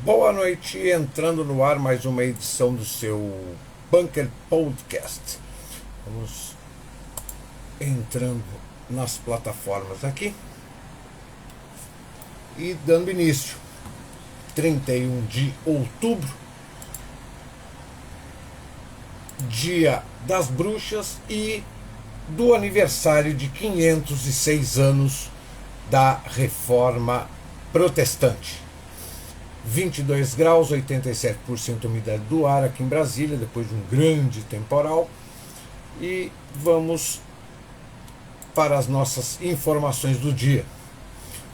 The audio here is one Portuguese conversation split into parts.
Boa noite, entrando no ar mais uma edição do seu Bunker Podcast. Vamos entrando nas plataformas aqui e dando início. 31 de outubro, dia das bruxas e do aniversário de 506 anos da Reforma Protestante. 22 graus, 87% umidade do ar aqui em Brasília, depois de um grande temporal. E vamos para as nossas informações do dia.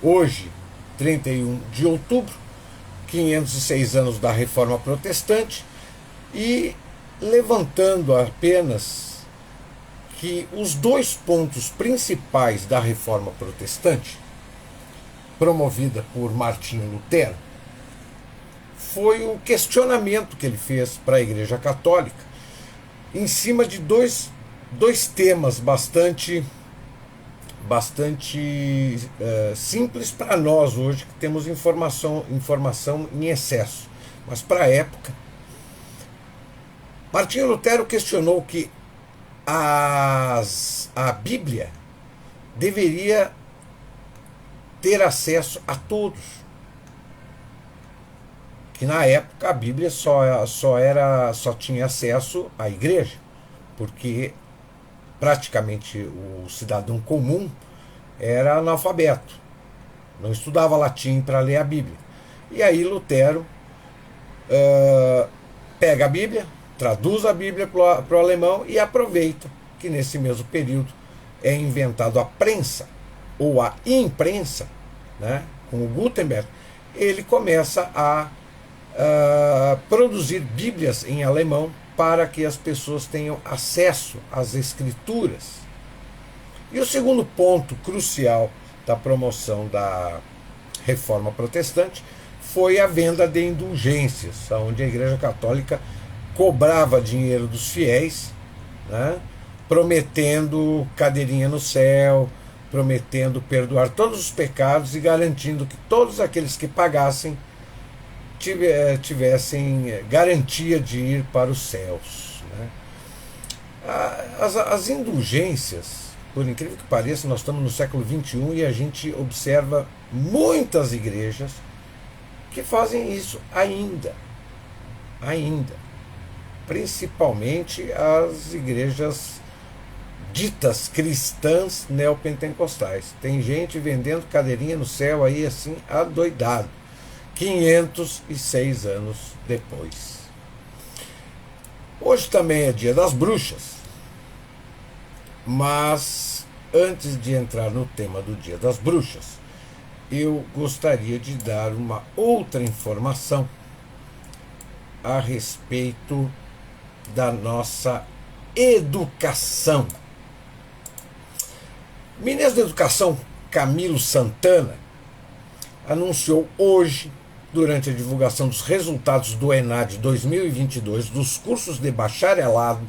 Hoje, 31 de outubro, 506 anos da Reforma Protestante, e levantando apenas que os dois pontos principais da Reforma Protestante, promovida por Martinho Lutero, foi o questionamento que ele fez para a Igreja Católica em cima de dois temas bastante simples para nós hoje, que temos informação em excesso. Mas para a época, Martinho Lutero questionou que a Bíblia deveria ter acesso a todos. Que na época a Bíblia só tinha acesso à igreja, porque praticamente o cidadão comum era analfabeto, não estudava latim para ler a Bíblia. E aí Lutero pega a Bíblia, traduz a Bíblia para o alemão e aproveita que nesse mesmo período é inventado a prensa ou a imprensa, né, com o Gutenberg. Ele começa a produzir Bíblias em alemão para que as pessoas tenham acesso às Escrituras. E o segundo ponto crucial da promoção da Reforma Protestante foi a venda de indulgências, onde a Igreja Católica cobrava dinheiro dos fiéis, né, prometendo cadeirinha no céu, prometendo perdoar todos os pecados e garantindo que todos aqueles que pagassem tivessem garantia de ir para os céus, né? As indulgências, por incrível que pareça, nós estamos no século XXI e a gente observa muitas igrejas que fazem isso ainda, principalmente as igrejas ditas cristãs neopentecostais. Tem gente vendendo cadeirinha no céu aí assim, adoidado. 506 anos depois. Hoje também é dia das bruxas, mas antes de entrar no tema do dia das bruxas, eu gostaria de dar uma outra informação a respeito da nossa educação. O ministro da Educação, Camilo Santana, anunciou hoje, durante a divulgação dos resultados do ENAD 2022 dos cursos de bacharelado,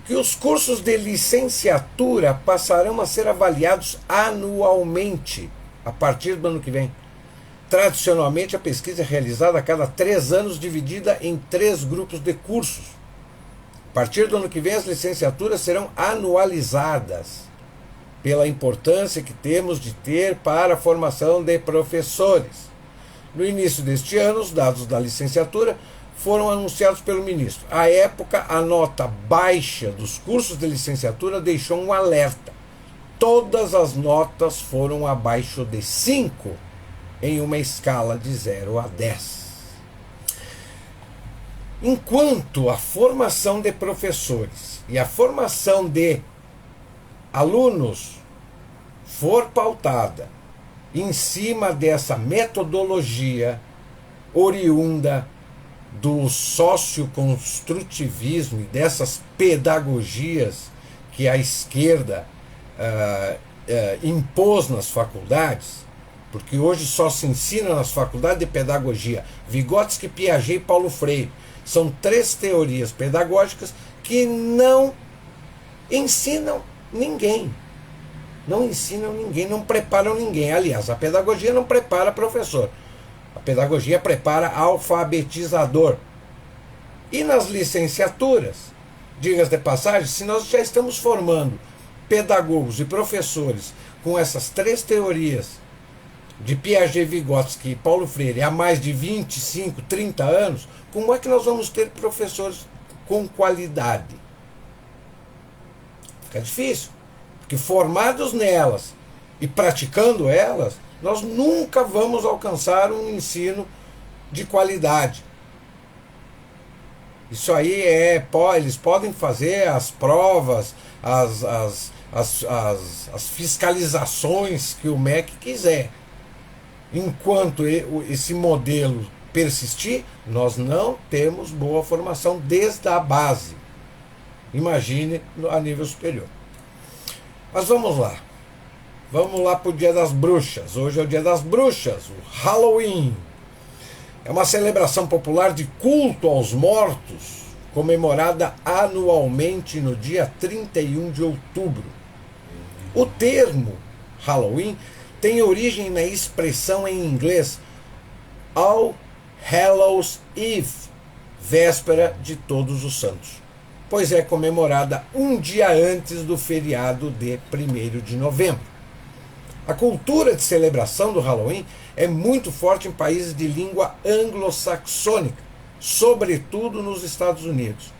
que os cursos de licenciatura passarão a ser avaliados anualmente, a partir do ano que vem. Tradicionalmente, a pesquisa é realizada a cada 3 anos, dividida em 3 grupos de cursos. A partir do ano que vem, as licenciaturas serão anualizadas, pela importância que temos de ter para a formação de professores. No início deste ano, os dados da licenciatura foram anunciados pelo ministro. À época, a nota baixa dos cursos de licenciatura deixou um alerta. Todas as notas foram abaixo de 5, em uma escala de 0 a 10. Enquanto a formação de professores e a formação de alunos for pautada em cima dessa metodologia oriunda do socioconstrutivismo e dessas pedagogias que a esquerda impôs nas faculdades, porque hoje só se ensina nas faculdades de pedagogia Vygotsky, Piaget e Paulo Freire. São 3 teorias pedagógicas que não ensinam ninguém. Não ensinam ninguém, não preparam ninguém. Aliás, a pedagogia não prepara professor. A pedagogia prepara alfabetizador. E nas licenciaturas, diga-se de passagem, se nós já estamos formando pedagogos e professores com essas três teorias de Piaget, Vygotsky e Paulo Freire há mais de 25, 30 anos, como é que nós vamos ter professores com qualidade? Fica difícil, porque formados nelas e praticando elas, nós nunca vamos alcançar um ensino de qualidade. Isso aí eles podem fazer as provas, as fiscalizações que o MEC quiser. Enquanto esse modelo persistir, nós não temos boa formação desde a base. Imagine a nível superior. Mas vamos lá. Vamos lá para o Dia das Bruxas. Hoje é o Dia das Bruxas, o Halloween. É uma celebração popular de culto aos mortos, comemorada anualmente no dia 31 de outubro. O termo Halloween tem origem na expressão em inglês All Hallows Eve, véspera de Todos os Santos, pois é comemorada um dia antes do feriado de 1º de novembro. A cultura de celebração do Halloween é muito forte em países de língua anglo-saxônica, sobretudo nos Estados Unidos.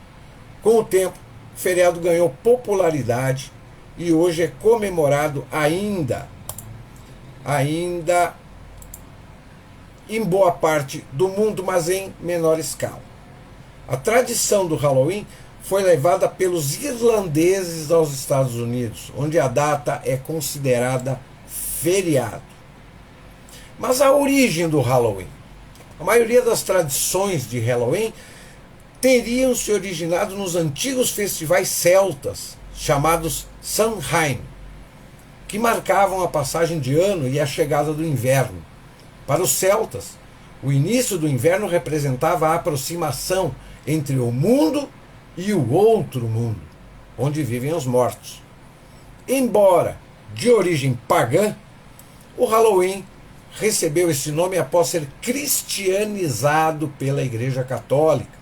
Com o tempo, o feriado ganhou popularidade e hoje é comemorado ainda em boa parte do mundo, mas em menor escala. A tradição do Halloween foi levada pelos irlandeses aos Estados Unidos, onde a data é considerada feriado. Mas a origem do Halloween? A maioria das tradições de Halloween teriam se originado nos antigos festivais celtas, chamados Samhain, que marcavam a passagem de ano e a chegada do inverno. Para os celtas, o início do inverno representava a aproximação entre o mundo e o outro mundo, onde vivem os mortos. Embora de origem pagã, o Halloween recebeu esse nome após ser cristianizado pela Igreja Católica,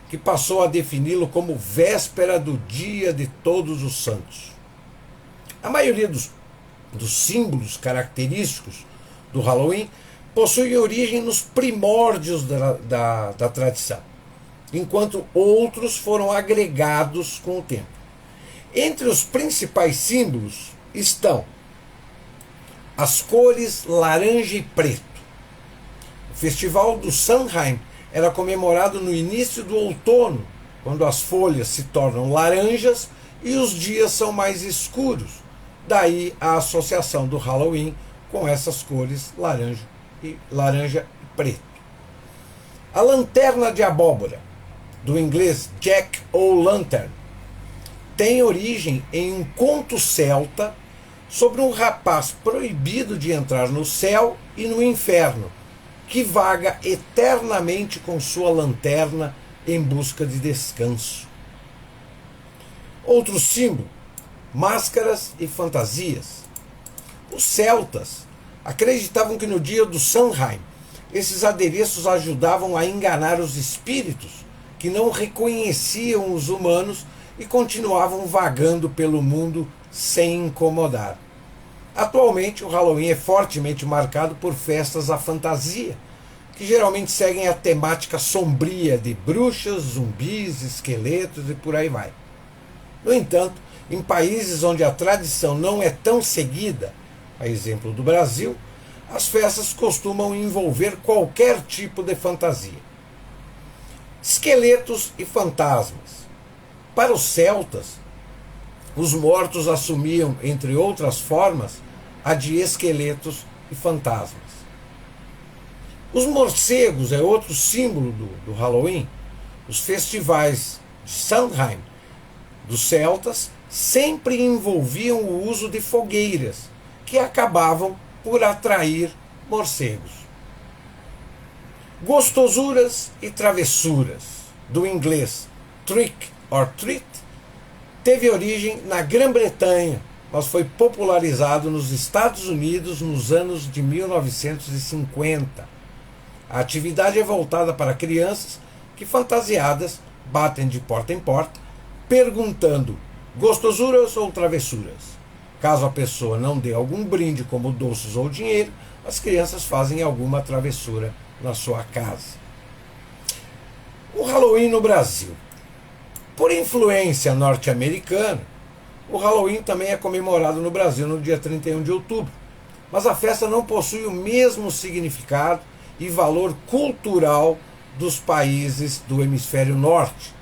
que passou a defini-lo como véspera do Dia de Todos os Santos. A maioria dos símbolos característicos do Halloween possui origem nos primórdios da tradição, enquanto outros foram agregados com o tempo. Entre os principais símbolos estão as cores laranja e preto. O festival do Samhain era comemorado no início do outono, quando as folhas se tornam laranjas e os dias são mais escuros. Daí a associação do Halloween com essas cores laranja e preto. A lanterna de abóbora, do inglês Jack-o'-lantern, tem origem em um conto celta sobre um rapaz proibido de entrar no céu e no inferno, que vaga eternamente com sua lanterna em busca de descanso. Outro símbolo: máscaras e fantasias. Os celtas acreditavam que no dia do Samhain, esses adereços ajudavam a enganar os espíritos que não reconheciam os humanos e continuavam vagando pelo mundo sem incomodar. Atualmente, o Halloween é fortemente marcado por festas à fantasia, que geralmente seguem a temática sombria de bruxas, zumbis, esqueletos e por aí vai. No entanto, em países onde a tradição não é tão seguida, a exemplo do Brasil, as festas costumam envolver qualquer tipo de fantasia. Esqueletos e fantasmas. Para os celtas, os mortos assumiam, entre outras formas, a de esqueletos e fantasmas. Os morcegos é outro símbolo do Halloween. Os festivais de Samhain dos celtas sempre envolviam o uso de fogueiras, que acabavam por atrair morcegos. Gostosuras e travessuras, do inglês trick or treat, teve origem na Grã-Bretanha, mas foi popularizado nos Estados Unidos nos anos de 1950. A atividade é voltada para crianças que, fantasiadas, batem de porta em porta, perguntando gostosuras ou travessuras. Caso a pessoa não dê algum brinde, como doces ou dinheiro, as crianças fazem alguma travessura na sua casa. O Halloween no Brasil. Por influência norte-americana, o Halloween também é comemorado no Brasil no dia 31 de outubro. Mas a festa não possui o mesmo significado e valor cultural dos países do hemisfério norte.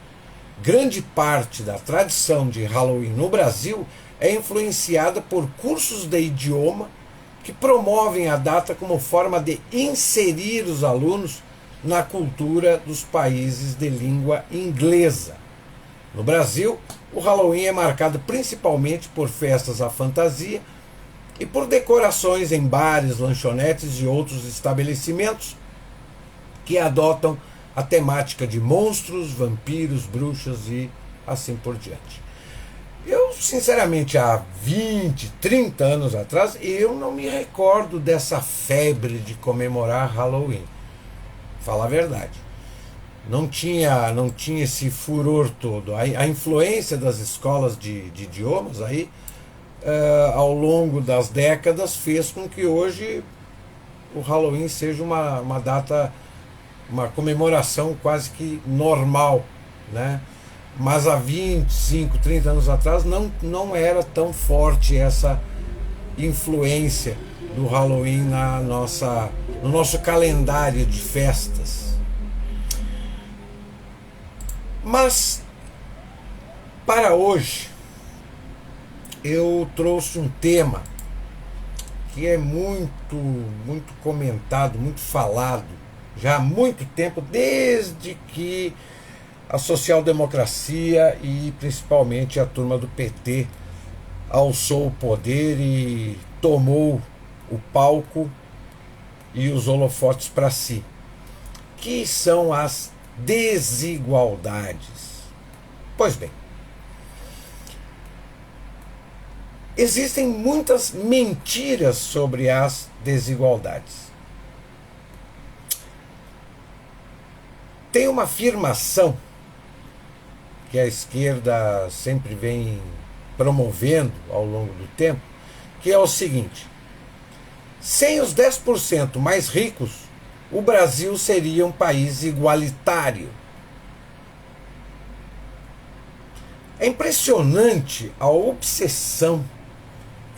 Grande parte da tradição de Halloween no Brasil é influenciada por cursos de idioma que promovem a data como forma de inserir os alunos na cultura dos países de língua inglesa. No Brasil, o Halloween é marcado principalmente por festas à fantasia e por decorações em bares, lanchonetes e outros estabelecimentos que adotam a temática de monstros, vampiros, bruxas e assim por diante. Eu, sinceramente, há 20, 30 anos atrás, eu não me recordo dessa febre de comemorar Halloween. Fala a verdade. Não tinha esse furor todo. A influência das escolas de idiomas aí, ao longo das décadas, fez com que hoje o Halloween seja uma data, uma comemoração quase que normal, né? Mas há 25, 30 anos atrás não era tão forte essa influência do Halloween no nosso calendário de festas. Mas, para hoje, eu trouxe um tema que é muito, muito comentado, muito falado, já há muito tempo, desde que a social-democracia e principalmente a turma do PT alçou o poder e tomou o palco e os holofotes para si, que são as desigualdades. Pois bem, existem muitas mentiras sobre as desigualdades. Tem uma afirmação que a esquerda sempre vem promovendo ao longo do tempo, que é o seguinte: sem os 10% mais ricos, o Brasil seria um país igualitário. É impressionante a obsessão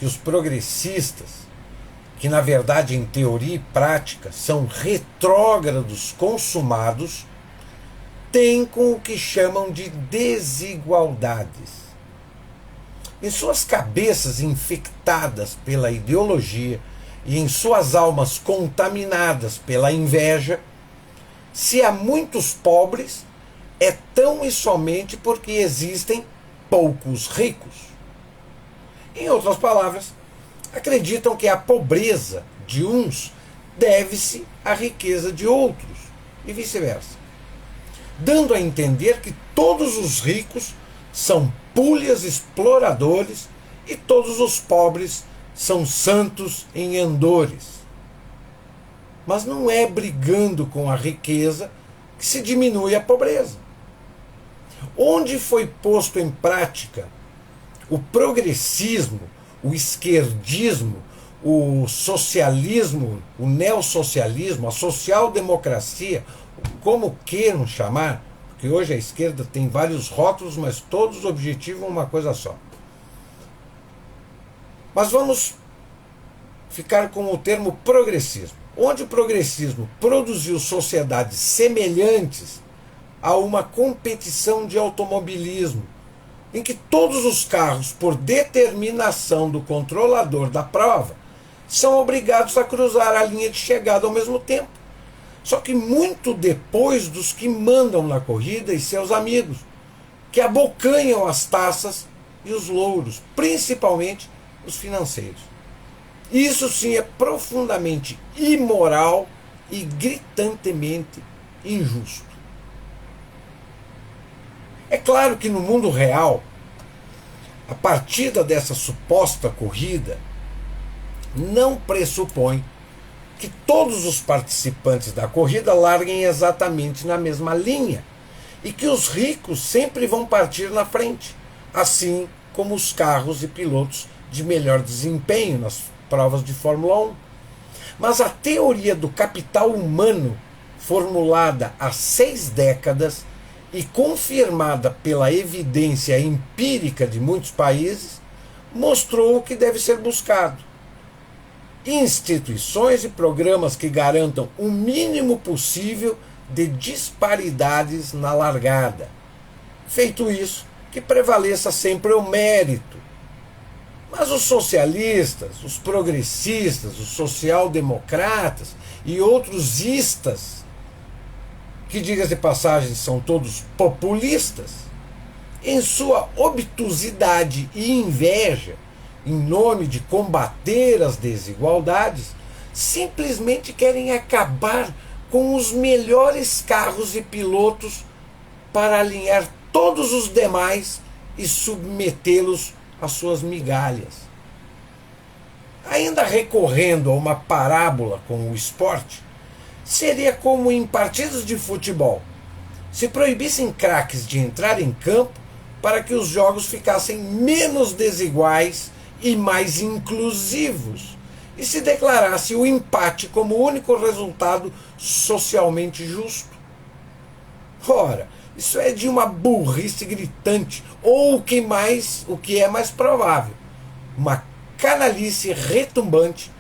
que os progressistas, que na verdade em teoria e prática são retrógrados consumados, têm com o que chamam de desigualdades. Em suas cabeças infectadas pela ideologia e em suas almas contaminadas pela inveja, se há muitos pobres, é tão e somente porque existem poucos ricos. Em outras palavras, acreditam que a pobreza de uns deve-se à riqueza de outros, e vice-versa, dando a entender que todos os ricos são pulhas exploradores e todos os pobres são santos em andores. Mas não é brigando com a riqueza que se diminui a pobreza. Onde foi posto em prática o progressismo, o esquerdismo, o socialismo, o neossocialismo, a social-democracia, como queiram chamar, porque hoje a esquerda tem vários rótulos, mas todos objetivam uma coisa só. Mas vamos ficar com o termo progressismo. Onde o progressismo produziu sociedades semelhantes a uma competição de automobilismo, em que todos os carros, por determinação do controlador da prova, são obrigados a cruzar a linha de chegada ao mesmo tempo. Só que muito depois dos que mandam na corrida e seus amigos, que abocanham as taças e os louros, principalmente os financeiros. Isso sim é profundamente imoral e gritantemente injusto. É claro que no mundo real, a partida dessa suposta corrida não pressupõe que todos os participantes da corrida larguem exatamente na mesma linha e que os ricos sempre vão partir na frente, assim como os carros e pilotos de melhor desempenho nas provas de Fórmula 1. Mas a teoria do capital humano, formulada há 6 décadas e confirmada pela evidência empírica de muitos países, mostrou o que deve ser buscado: instituições e programas que garantam o mínimo possível de disparidades na largada. Feito isso, que prevaleça sempre o mérito. Mas os socialistas, os progressistas, os social-democratas e outros istas, que, diga-se de passagem, são todos populistas, em sua obtusidade e inveja, em nome de combater as desigualdades, simplesmente querem acabar com os melhores carros e pilotos para alinhar todos os demais e submetê-los às suas migalhas. Ainda recorrendo a uma parábola com o esporte, seria como em partidos de futebol: se proibissem craques de entrar em campo para que os jogos ficassem menos desiguais e mais inclusivos, e se declarasse o empate como único resultado socialmente justo. Ora, isso é de uma burrice gritante, ou o que é mais provável, uma canalice retumbante,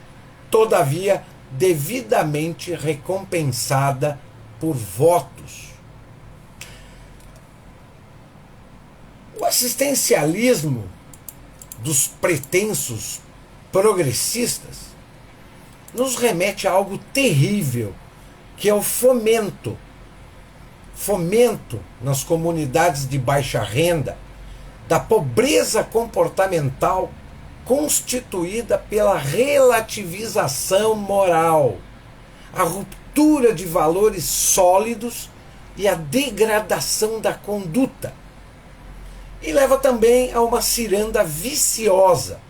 todavia devidamente recompensada por votos. O assistencialismo dos pretensos progressistas nos remete a algo terrível, que é o fomento nas comunidades de baixa renda da pobreza comportamental constituída pela relativização moral, a ruptura de valores sólidos e a degradação da conduta. E leva também a uma ciranda viciosa.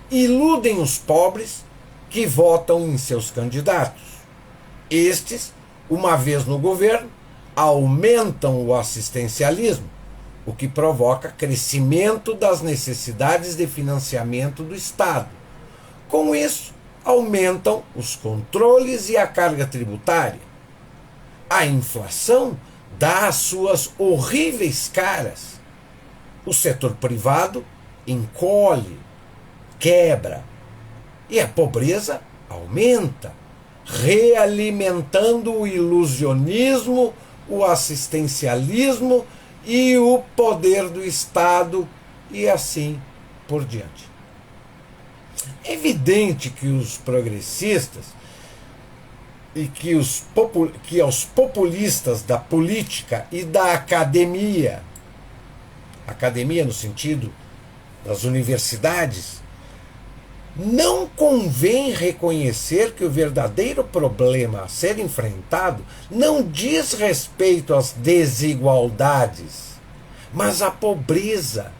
Iludem os pobres que votam em seus candidatos. Estes, uma vez no governo, aumentam o assistencialismo, o que provoca crescimento das necessidades de financiamento do Estado. Com isso, aumentam os controles e a carga tributária. A inflação dá as suas horríveis caras. O setor privado encolhe, quebra, e a pobreza aumenta, realimentando o ilusionismo, o assistencialismo e o poder do Estado, e assim por diante. É evidente que os progressistas e que aos populistas da política e da academia no sentido das universidades, não convém reconhecer que o verdadeiro problema a ser enfrentado não diz respeito às desigualdades, mas à pobreza,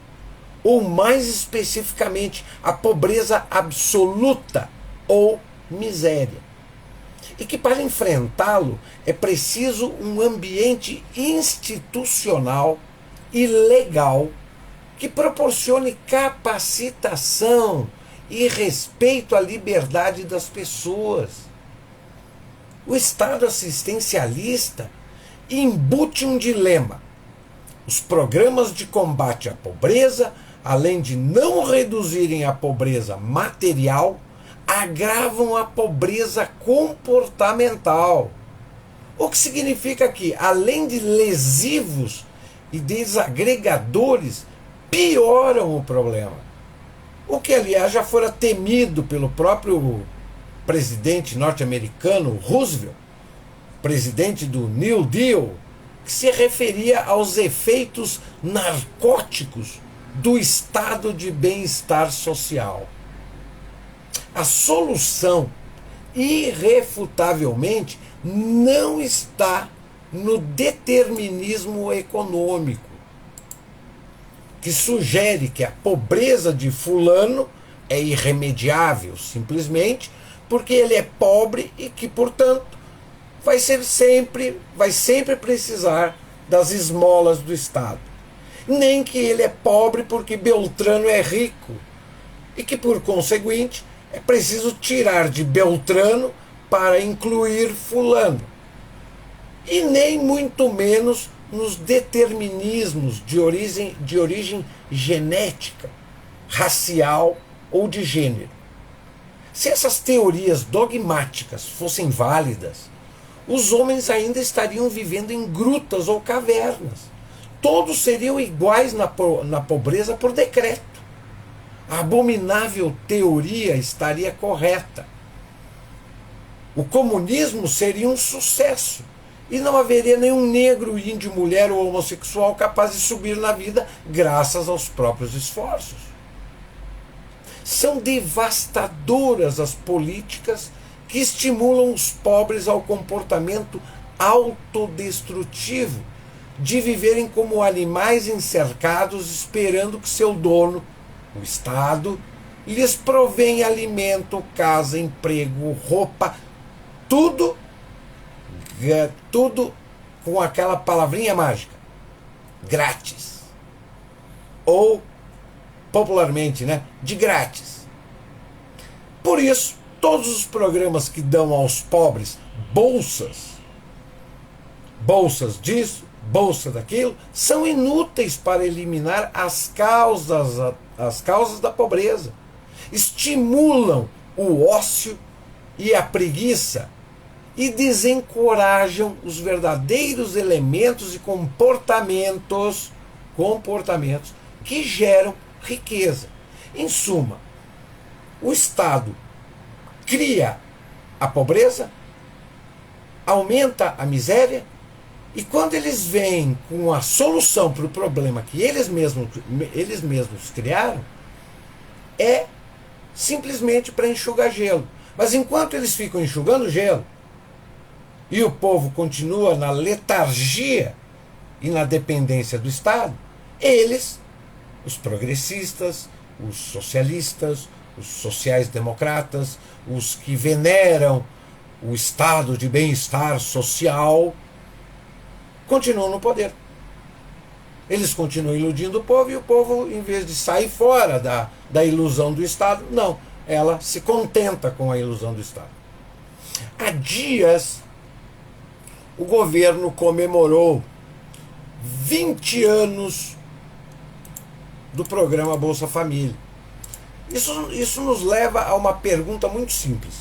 ou mais especificamente, à pobreza absoluta ou miséria. E que para enfrentá-lo é preciso um ambiente institucional e legal que proporcione capacitação e respeito à liberdade das pessoas. O Estado assistencialista embute um dilema: os programas de combate à pobreza, além de não reduzirem a pobreza material, agravam a pobreza comportamental. O que significa que, além de lesivos e desagregadores, pioram o problema. O que, aliás, já fora temido pelo próprio presidente norte-americano Roosevelt, presidente do New Deal, que se referia aos efeitos narcóticos do estado de bem-estar social. A solução, irrefutavelmente, não está no determinismo econômico, que sugere que a pobreza de fulano é irremediável, simplesmente porque ele é pobre e que, portanto, vai sempre precisar das esmolas do Estado. Nem que ele é pobre porque Beltrano é rico e que, por conseguinte, é preciso tirar de Beltrano para incluir fulano. E nem muito menos nos determinismos de origem genética, racial ou de gênero. Se essas teorias dogmáticas fossem válidas, os homens ainda estariam vivendo em grutas ou cavernas. Todos seriam iguais na pobreza por decreto. A abominável teoria estaria correta. O comunismo seria um sucesso e não haveria nenhum negro, índio, mulher ou homossexual capaz de subir na vida graças aos próprios esforços. São devastadoras as políticas que estimulam os pobres ao comportamento autodestrutivo de viverem como animais encercados esperando que seu dono, o Estado, lhes provenha alimento, casa, emprego, roupa, tudo com aquela palavrinha mágica, grátis. Ou, popularmente, de grátis. Por isso, todos os programas que dão aos pobres bolsas disso, bolsa daquilo, são inúteis para eliminar as causas da pobreza. Estimulam o ócio e a preguiça e desencorajam os verdadeiros elementos e comportamentos que geram riqueza. Em suma, o Estado cria a pobreza, aumenta a miséria, e quando eles vêm com a solução para o problema que eles mesmos criaram, é simplesmente para enxugar gelo. Mas enquanto eles ficam enxugando gelo, e o povo continua na letargia e na dependência do Estado, eles, os progressistas, os socialistas, os sociais-democratas, os que veneram o estado de bem-estar social, continuam no poder. Eles continuam iludindo o povo e o povo, em vez de sair fora da ilusão do Estado, não, ela se contenta com a ilusão do Estado. Há dias, o governo comemorou 20 anos do programa Bolsa Família. Isso nos leva a uma pergunta muito simples.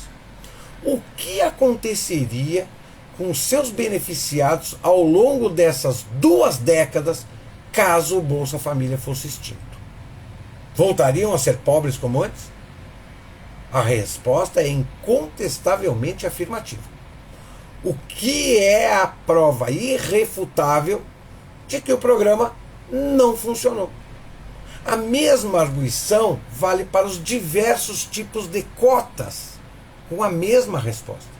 O que aconteceria com os seus beneficiados ao longo dessas 2 décadas caso o Bolsa Família fosse extinto? Voltariam a ser pobres como antes? A resposta é incontestavelmente afirmativa. O que é a prova irrefutável de que o programa não funcionou. A mesma arguição vale para os diversos tipos de cotas, com a mesma resposta.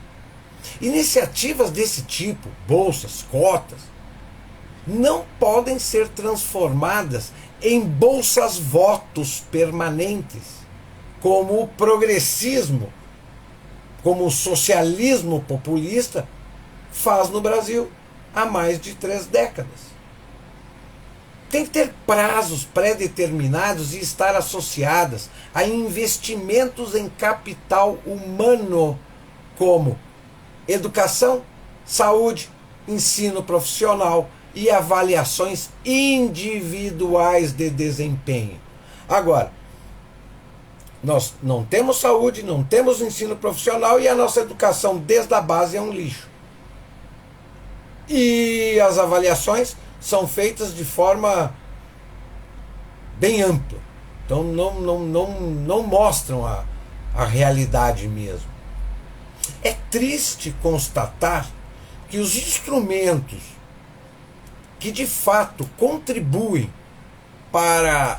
Iniciativas desse tipo, bolsas, cotas, não podem ser transformadas em bolsas-votos permanentes, como o progressismo, como o socialismo populista faz no Brasil há mais de 3 décadas. Tem que ter prazos pré-determinados e estar associadas a investimentos em capital humano, como educação, saúde, ensino profissional e avaliações individuais de desempenho. Agora, nós não temos saúde, não temos ensino profissional e a nossa educação desde a base é um lixo. E as avaliações são feitas de forma bem ampla. Então não mostram a realidade mesmo. É triste constatar que os instrumentos que de fato contribuem para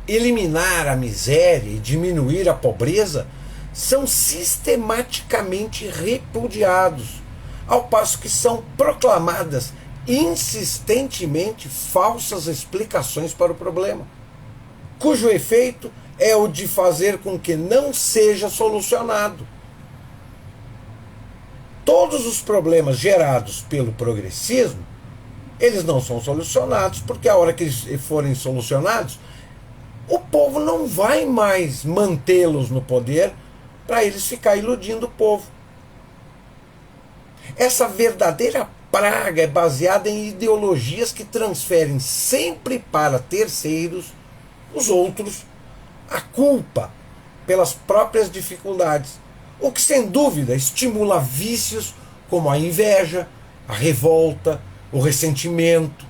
eliminar a miséria e diminuir a pobreza são sistematicamente repudiados, ao passo que são proclamadas insistentemente falsas explicações para o problema, cujo efeito é o de fazer com que não seja solucionado. todos os problemas gerados pelo progressismo, eles não são solucionados, porque a hora que eles forem solucionados, o povo não vai mais mantê-los no poder para eles ficar iludindo o povo. Essa verdadeira praga é baseada em ideologias que transferem sempre para terceiros, os outros, a culpa pelas próprias dificuldades, o que sem dúvida estimula vícios como a inveja, a revolta, o ressentimento.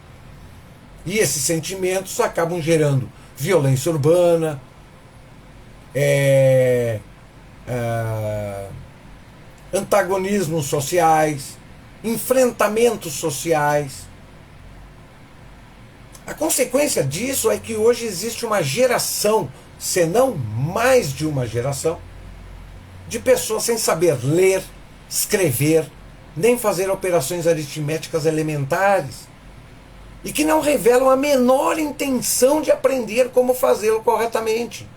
E esses sentimentos acabam gerando violência urbana, antagonismos sociais, enfrentamentos sociais. A consequência disso é que hoje existe uma geração, se não mais de uma geração, de pessoas sem saber ler, escrever, nem fazer operações aritméticas elementares, e que não revelam a menor intenção de aprender como fazê-lo corretamente,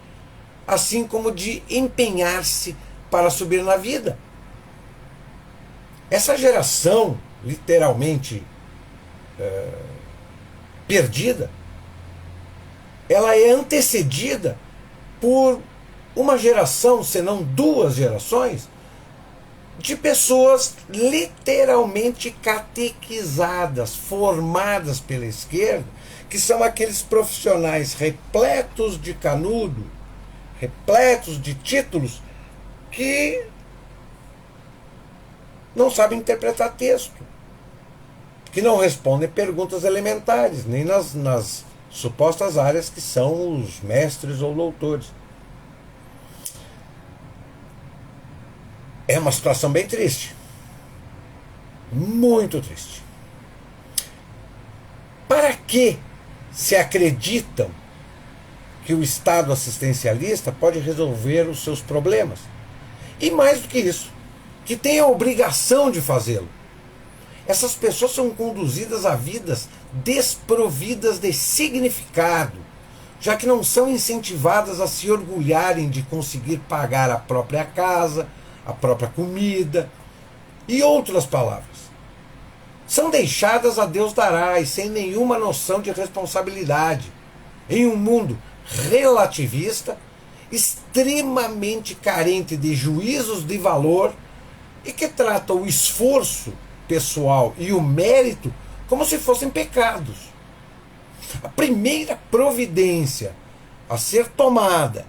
assim como de empenhar-se para subir na vida. Essa geração, literalmente perdida, ela é antecedida por uma geração, se não duas gerações, de pessoas literalmente catequizadas, formadas pela esquerda, que são aqueles profissionais repletos de canudo, repletos de títulos, que não sabem interpretar texto, que não respondem perguntas elementares, nem nas supostas áreas que são os mestres ou doutores. É uma situação bem triste. Muito triste. Para que se acreditam que o Estado assistencialista pode resolver os seus problemas? E mais do que isso, que tem a obrigação de fazê-lo. Essas pessoas são conduzidas a vidas desprovidas de significado, já que não são incentivadas a se orgulharem de conseguir pagar a própria casa, a própria comida e outras palavras. São deixadas a Deus dará e sem nenhuma noção de responsabilidade, em um mundo relativista, extremamente carente de juízos de valor e que trata o esforço pessoal e o mérito como se fossem pecados. A primeira providência a ser tomada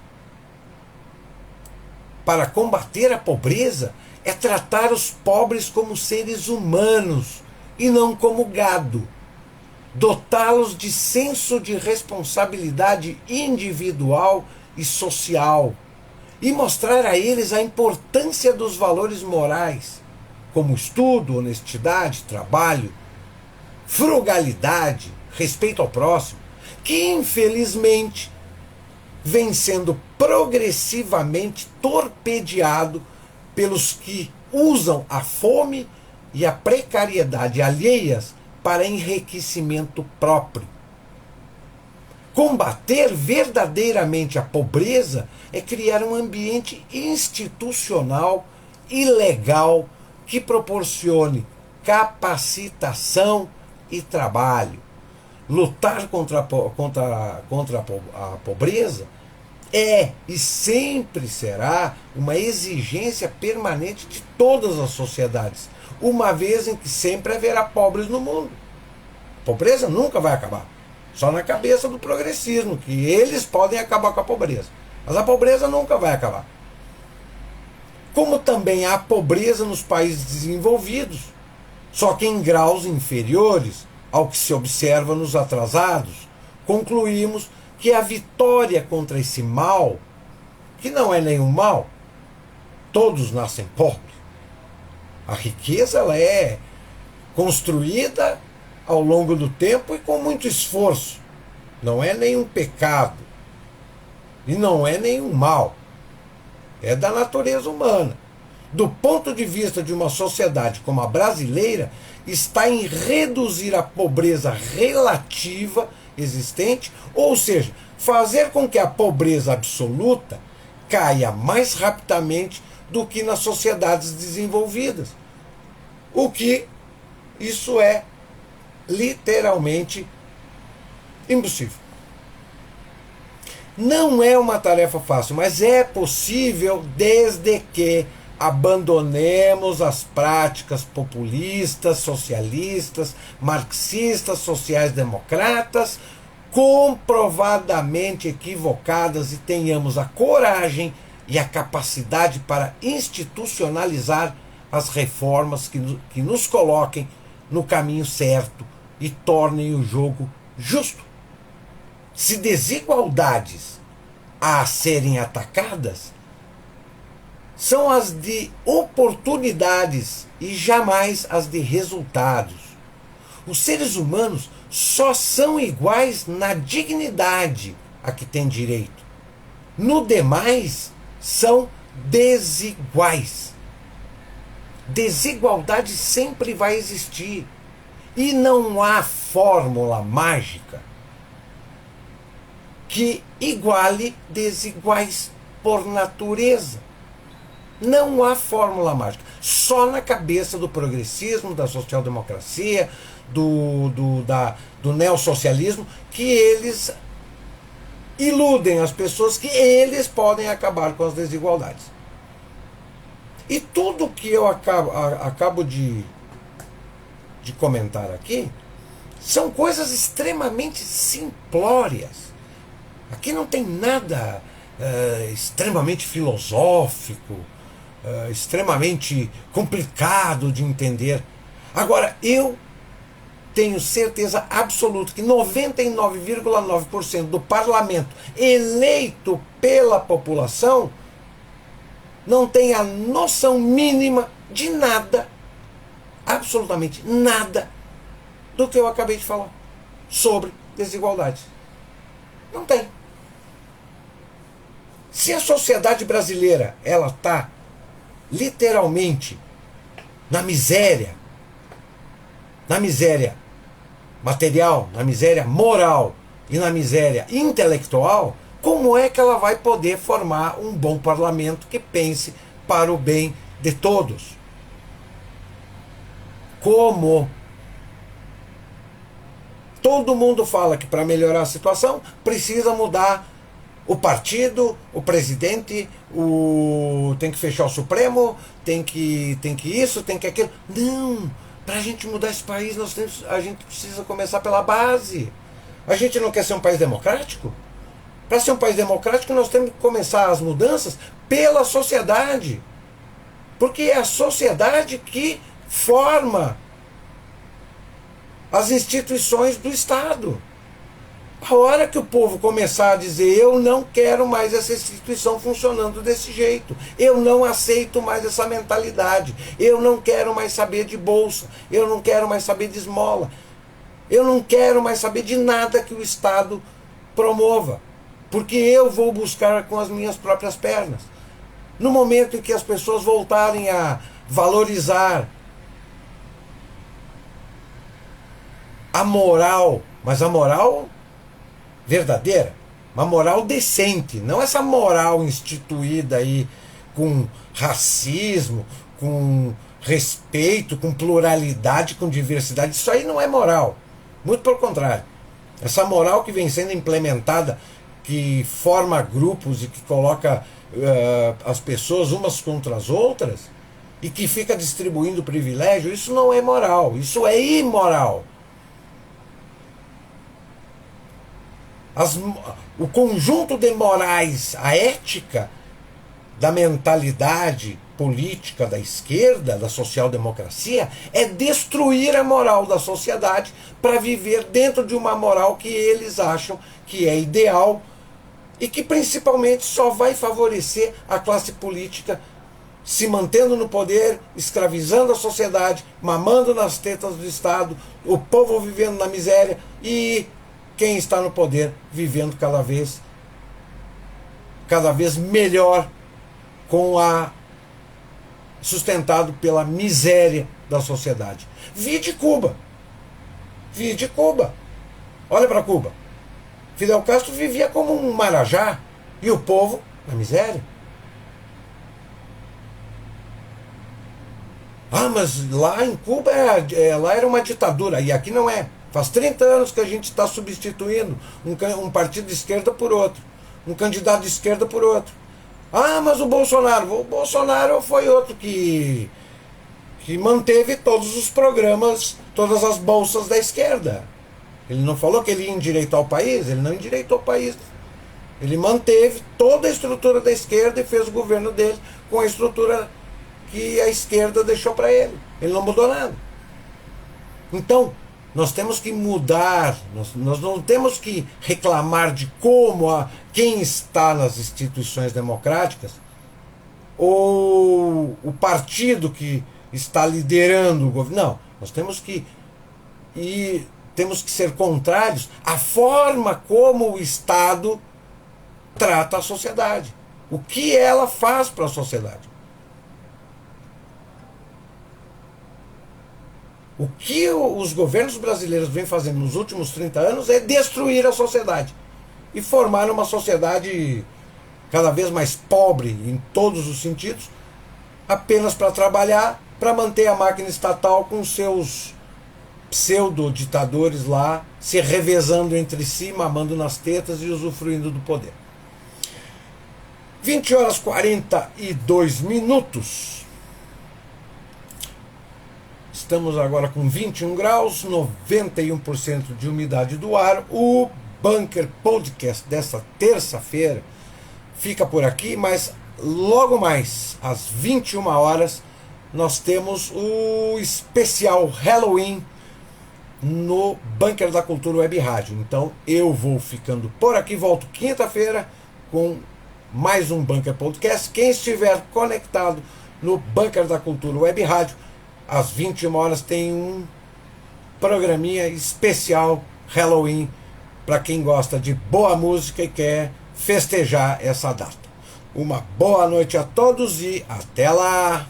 para combater a pobreza é tratar os pobres como seres humanos e não como gado. Dotá-los de senso de responsabilidade individual e social e mostrar a eles a importância dos valores morais, como estudo, honestidade, trabalho, frugalidade, respeito ao próximo, que infelizmente vem sendo progressivamente torpedeado pelos que usam a fome e a precariedade alheias para enriquecimento próprio. Combater verdadeiramente a pobreza é criar um ambiente institucional e legal que proporcione capacitação e trabalho. Lutar contra a pobreza é e sempre será uma exigência permanente de todas as sociedades, uma vez em que sempre haverá pobres no mundo. A pobreza nunca vai acabar. Só na cabeça do progressismo, que eles podem acabar com a pobreza. Mas a pobreza nunca vai acabar. Como também há pobreza nos países desenvolvidos, só que em graus inferiores ao que se observa nos atrasados, concluímos que a vitória contra esse mal, que não é nenhum mal, todos nascem pobres. A riqueza ela é construída ao longo do tempo e com muito esforço. Não é nenhum pecado. E não é nenhum mal. É da natureza humana. Do ponto de vista de uma sociedade como a brasileira, está em reduzir a pobreza relativa existente, ou seja, fazer com que a pobreza absoluta caia mais rapidamente do que nas sociedades desenvolvidas, O que isso é literalmente impossível. Não é uma tarefa fácil, mas é possível desde que abandonemos as práticas populistas, socialistas, marxistas, sociais-democratas, comprovadamente equivocadas, e tenhamos a coragem e a capacidade para institucionalizar as reformas que nos coloquem no caminho certo e tornem o jogo justo. Se desigualdades a serem atacadas são as de oportunidades e jamais as de resultados. Os seres humanos só são iguais na dignidade a que têm direito. No demais, são desiguais. Desigualdade sempre vai existir. E não há fórmula mágica que iguale desiguais por natureza. Não há fórmula mágica. Só na cabeça do progressismo, da social-democracia, do neossocialismo, que eles iludem as pessoas que eles podem acabar com as desigualdades. E tudo que eu acabo de comentar aqui são coisas extremamente simplórias. Aqui não tem nada extremamente filosófico, extremamente complicado de entender. Agora, eu tenho certeza absoluta que 99,9% do parlamento eleito pela população não tem a noção mínima de nada, absolutamente nada, do que eu acabei de falar sobre desigualdade. Não tem. Se a sociedade brasileira ela está literalmente na miséria material, na miséria moral e na miséria intelectual, como é que ela vai poder formar um bom parlamento que pense para o bem de todos? Como? Todo mundo fala que para melhorar a situação precisa mudar o partido, o presidente, tem que fechar o Supremo, tem que isso, tem que aquilo. Não! Para a gente mudar esse país, a gente precisa começar pela base. A gente não quer ser um país democrático? Para ser um país democrático, nós temos que começar as mudanças pela sociedade. Porque é a sociedade que forma as instituições do Estado. A hora que o povo começar a dizer: eu não quero mais essa instituição funcionando desse jeito, eu não aceito mais essa mentalidade, eu não quero mais saber de bolsa, eu não quero mais saber de esmola, eu não quero mais saber de nada que o Estado promova, porque eu vou buscar com as minhas próprias pernas. No momento em que as pessoas voltarem a valorizar a moral, mas a moral verdadeira, uma moral decente, não essa moral instituída aí com racismo, com respeito, com pluralidade, com diversidade. Isso aí não é moral, muito pelo contrário. Essa moral que vem sendo implementada, que forma grupos e que coloca as pessoas umas contra as outras e que fica distribuindo privilégio, isso não é moral, isso é imoral. O conjunto de morais, a ética da mentalidade política da esquerda, da social-democracia, é destruir a moral da sociedade para viver dentro de uma moral que eles acham que é ideal e que principalmente só vai favorecer a classe política se mantendo no poder, escravizando a sociedade, mamando nas tetas do Estado, o povo vivendo na miséria e quem está no poder vivendo cada vez melhor, sustentado pela miséria da sociedade. Vide Cuba. Olha para Cuba. Fidel Castro vivia como um marajá e o povo na miséria. Ah, mas lá em Cuba lá era uma ditadura, e aqui não é. Faz 30 anos que a gente está substituindo um partido de esquerda por outro, um candidato de esquerda por outro. Ah, mas o Bolsonaro foi outro que manteve todos os programas, todas as bolsas da esquerda. Ele não falou que ele ia endireitar o país, ele não endireitou o país. Ele manteve toda a estrutura da esquerda e fez o governo dele com a estrutura que a esquerda deixou para ele. Ele não mudou nada. Então, nós temos que mudar, nós não temos que reclamar de quem está nas instituições democráticas ou o partido que está liderando o governo. Não, nós temos que ser contrários à forma como o Estado trata a sociedade. O que ela faz para a sociedade. O que os governos brasileiros vêm fazendo nos últimos 30 anos é destruir a sociedade e formar uma sociedade cada vez mais pobre em todos os sentidos, apenas para trabalhar, para manter a máquina estatal com seus pseudo-ditadores lá, se revezando entre si, mamando nas tetas e usufruindo do poder. 20 horas 42 minutos. Estamos agora com 21 graus, 91% de umidade do ar. O Bunker Podcast dessa terça-feira fica por aqui, mas logo mais, às 21 horas, nós temos o especial Halloween no Bunker da Cultura Web Rádio. Então eu vou ficando por aqui, volto quinta-feira com mais um Bunker Podcast. Quem estiver conectado no Bunker da Cultura Web Rádio, às 21 horas tem um programinha especial Halloween para quem gosta de boa música e quer festejar essa data. Uma boa noite a todos e até lá!